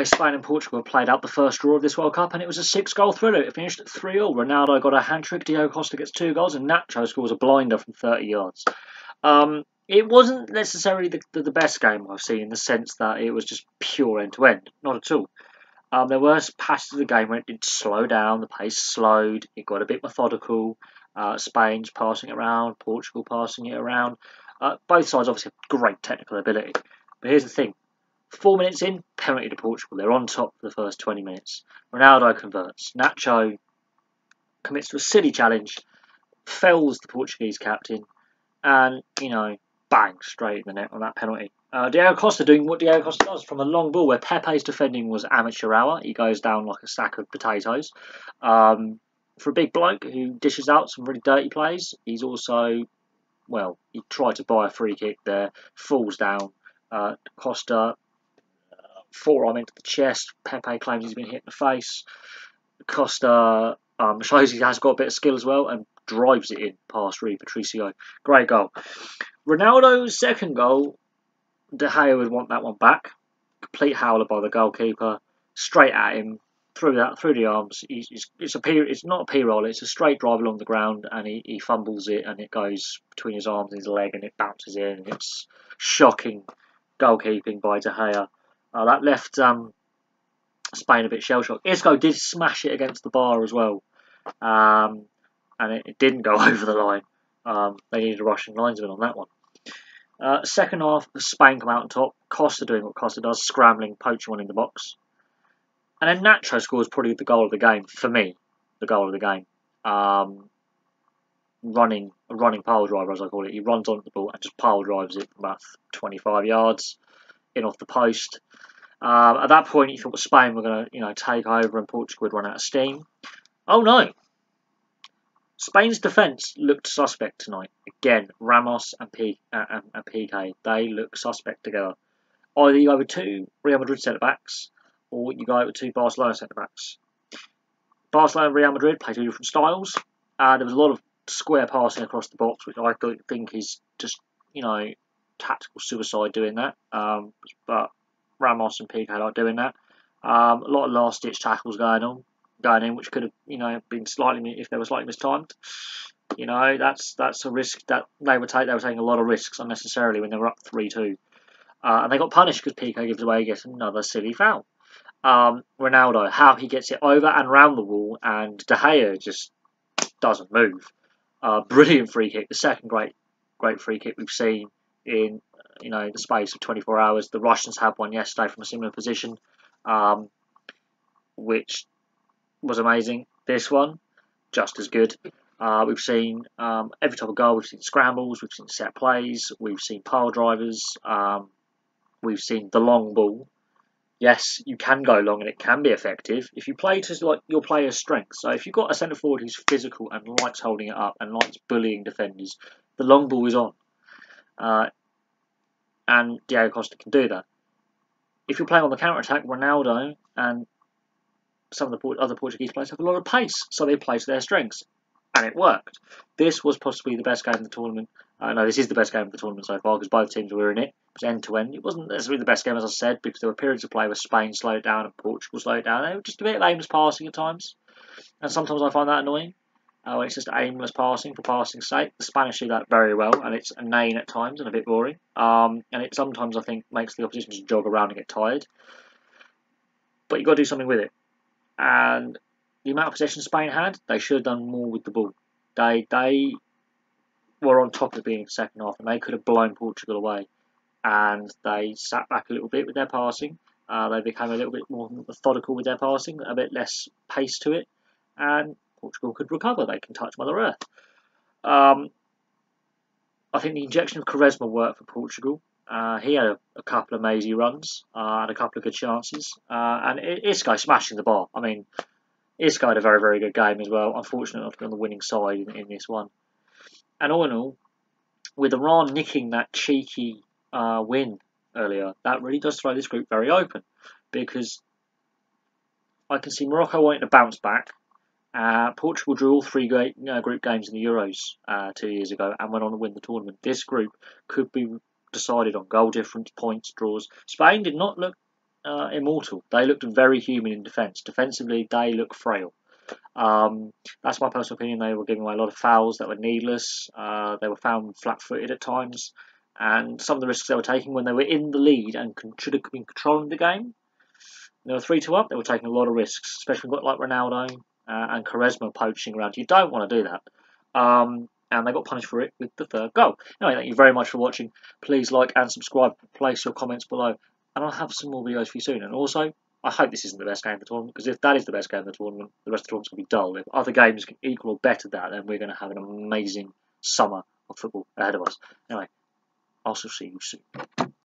Spain and Portugal played out the first draw of this World Cup, and it was a 6-goal thriller. It finished at 3-all. Ronaldo got a hat-trick, Diego Costa gets 2 goals, and Nacho scores a blinder from 30 yards. It wasn't necessarily the best game I've seen, in the sense that it was just pure end-to-end. Not at all. There were passages of the game where it did slow down, the pace slowed, it got a bit methodical. Spain's passing it around, Portugal passing it around. Both sides obviously have great technical ability. But here's the thing. 4 minutes in, penalty to Portugal. They're on top for the first 20 minutes. Ronaldo converts. Nacho commits to a silly challenge, fells the Portuguese captain, and, bang, straight in the net on that penalty. Diego Costa doing what Diego Costa does from a long ball, where Pepe's defending was amateur hour. He goes down like a sack of potatoes. For a big bloke who dishes out some really dirty plays, he's also, he tried to buy a free kick there, falls down. Costa, forearm into the chest. Pepe claims he's been hit in the face. Costa shows he has got a bit of skill as well and drives it in past Rui Patricio. Great goal. Ronaldo's second goal, De Gea would want that one back. Complete howler by the goalkeeper, straight at him, through the arms. It's not a P-roll, it's a straight drive along the ground, and he fumbles it, and it goes between his arms and his leg, and it bounces in, and it's shocking goalkeeping by De Gea. That left Spain a bit shell-shocked. Isco did smash it against the bar as well, and it didn't go over the line. They needed a Russian linesman on that one. Second half, Spain come out on top. Costa doing what Costa does, scrambling, poaching one in the box. And then Nacho scores probably the goal of the game, for me. The goal of the game. A running pile driver, as I call it. He runs onto the ball and just pile drives it from about 25 yards in off the post. At that point, you thought Spain were going to, take over and Portugal would run out of steam. Oh no! Spain's defence looked suspect tonight. Again, Ramos and Piqué, they look suspect together. Either you go with 2 Real Madrid centre-backs, or you go with 2 Barcelona centre-backs. Barcelona and Real Madrid play 2 different styles. There was a lot of square passing across the box, which I think is just, tactical suicide doing that. But Ramos and Piqué like doing that. A lot of last-ditch tackles going in, which could have, been slightly, if they were slightly mistimed. That's a risk that they were taking a lot of risks unnecessarily when they were up 3-2. And they got punished because Piqué gives away yet another silly foul. Ronaldo, how he gets it over and round the wall, and De Gea just doesn't move. Brilliant free kick, the second great free kick we've seen in the space of 24 hours. The Russians had one yesterday from a similar position, which was amazing. This one, just as good. We've seen every type of goal. We've seen scrambles, we've seen set plays, we've seen pile drivers, we've seen the long ball. Yes, you can go long and it can be effective if you play to your player's strength. So if you've got a centre forward who's physical and likes holding it up and likes bullying defenders, the long ball is on. And Diego Costa can do that. If you're playing on the counter-attack, Ronaldo and some of the other Portuguese players have a lot of pace, so they play to their strengths. And it worked. This was possibly the best game of the tournament. No, this is the best game of the tournament so far because both teams were in it. It was end-to-end. It wasn't necessarily the best game, as I said, because there were periods of play where Spain slowed it down and Portugal slowed it down. They were just a bit of aimless passing at times. And sometimes I find that annoying. When it's just aimless passing for passing's sake. The Spanish do that very well, and it's inane at times and a bit boring. And it sometimes, I think, makes the opposition just jog around and get tired. But you've got to do something with it. And the amount of possession Spain had, they should have done more with the ball. They were on top of being in the second half, and they could have blown Portugal away. And they sat back a little bit with their passing. They became a little bit more methodical with their passing, a bit less pace to it, and Portugal could recover. They can touch Mother Earth. I think the injection of charisma worked for Portugal. He had a couple of mazy runs and a couple of good chances. And Isco smashing the bar. I mean, Isco had a very, very good game as well. Unfortunately, not to be on the winning side in this one. And all in all, with Iran nicking that cheeky win earlier, that really does throw this group very open. Because I can see Morocco wanting to bounce back. Portugal drew all 3 group games in the Euros 2 years ago and went on to win the tournament. This group could be decided on goal difference, points, draws. Spain did not look immortal. They looked very human in defence. Defensively, they look frail. That's my personal opinion. They were giving away a lot of fouls that were needless. They were found flat-footed at times, and some of the risks they were taking when they were in the lead and should have been controlling the game. They were 3-2 up. They were taking a lot of risks, especially with like Ronaldo and Quaresma poaching around. You don't want to do that. And they got punished for it with the third goal. Anyway, thank you very much for watching. Please like and subscribe. Place your comments below, and I'll have some more videos for you soon. And also, I hope this isn't the best game of the tournament, because if that is the best game of the tournament, the rest of the tournament's going to be dull. If other games can equal or better that, then we're going to have an amazing summer of football ahead of us. Anyway, I'll see you soon.